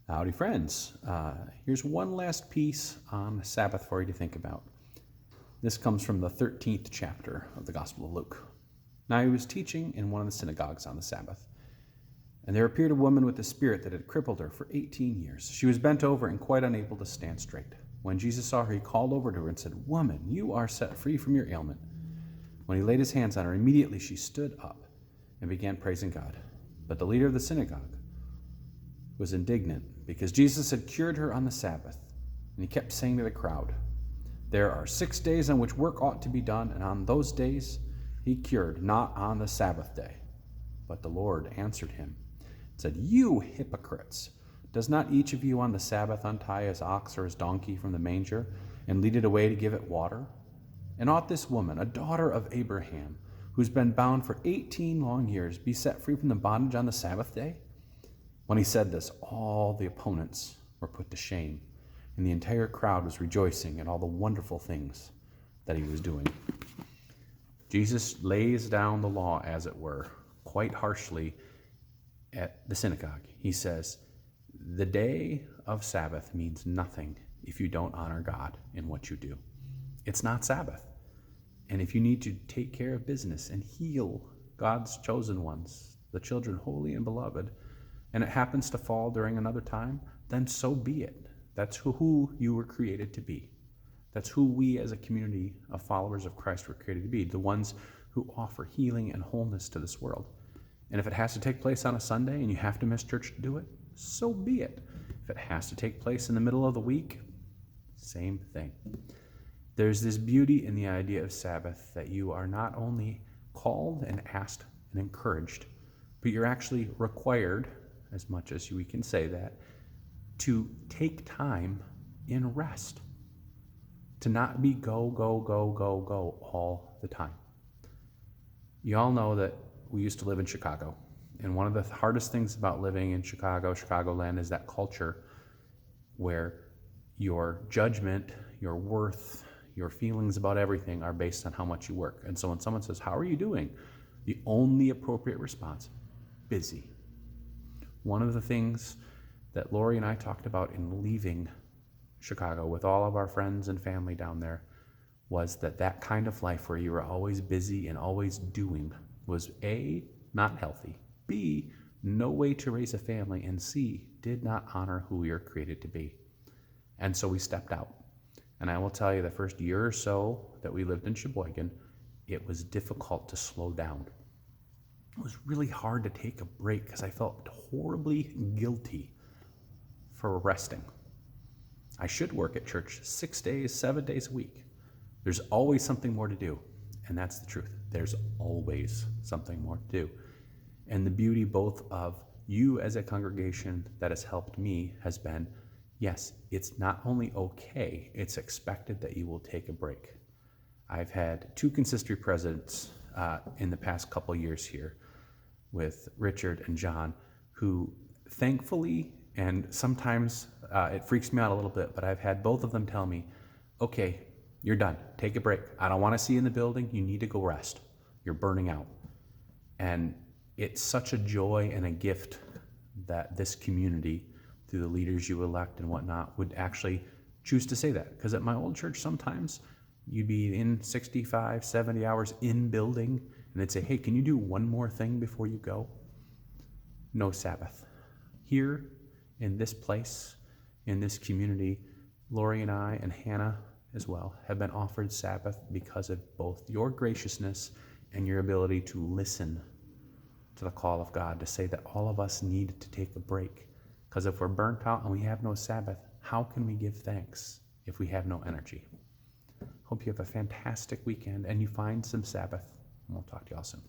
Howdy, friends. Here's one last piece on Sabbath for you to think about. This comes from the 13th chapter of the Gospel of Luke. Now he was teaching in one of the synagogues on the Sabbath, and there appeared a woman with a spirit that had crippled her for 18 years. She was bent over and quite unable to stand straight. When Jesus saw her, he called over to her and said, "Woman, you are set free from your ailment." When he laid his hands on her, immediately she stood up and began praising God. But the leader of the synagogue was indignant because Jesus had cured her on the Sabbath, and he kept saying to the crowd, "There are 6 days on which work ought to be done, and on those days he cured, not on the Sabbath day." But the Lord answered him and said, "You hypocrites! Does not each of you on the Sabbath untie his ox or his donkey from the manger and lead it away to give it water? And ought this woman, a daughter of Abraham, who's been bound for 18 long years, be set free from the bondage on the Sabbath day?" When he said this, all the opponents were put to shame, and the entire crowd was rejoicing at all the wonderful things that he was doing. Jesus lays down the law, as it were, quite harshly at the synagogue. He says, the day of Sabbath means nothing if you don't honor God in what you do. It's not Sabbath. And if you need to take care of business and heal God's chosen ones, the children holy and beloved, and it happens to fall during another time, then so be it. That's who you were created to be. That's who we as a community of followers of Christ were created to be, the ones who offer healing and wholeness to this world. And if it has to take place on a Sunday and you have to miss church to do it, so be it. If it has to take place in the middle of the week, same thing. There's this beauty in the idea of Sabbath that you are not only called and asked and encouraged, but you're actually required, as much as we can say that, to take time in rest. To not be go, go, go, go, go all the time. You all know that we used to live in Chicago. And one of the hardest things about living in Chicago, Chicagoland, is that culture where your judgment, your worth, your feelings about everything are based on how much you work. And so when someone says, "How are you doing?" the only appropriate response, busy. One of the things that Lori and I talked about in leaving Chicago with all of our friends and family down there was that kind of life where you were always busy and always doing was A, not healthy, B, no way to raise a family, and C, did not honor who we were created to be. And so we stepped out. And I will tell you, the first year or so that we lived in Sheboygan, it was difficult to slow down. It was really hard to take a break because I felt horribly guilty for resting. I should work at church 6 days, 7 days a week. There's always something more to do, and that's the truth. There's always something more to do. And the beauty both of you as a congregation that has helped me has been, yes, it's not only okay, it's expected that you will take a break. I've had 2 consistory presidents in the past couple years here with Richard and John, who thankfully, and sometimes it freaks me out a little bit, but I've had both of them tell me, "Okay, you're done. Take a break. I don't want to see you in the building. You need to go rest. You're burning out." And it's such a joy and a gift that this community, through the leaders you elect and whatnot, would actually choose to say that. Because at my old church, sometimes you'd be in 65, 70 hours in building, and they'd say, "Hey, can you do one more thing before you go?" No Sabbath. Here, in this place, in this community, Lori and I, and Hannah as well, have been offered Sabbath because of both your graciousness and your ability to listen to the call of God, to say that all of us need to take a break. Because if we're burnt out and we have no Sabbath, how can we give thanks if we have no energy? Hope you have a fantastic weekend and you find some Sabbath, and we'll talk to you all soon.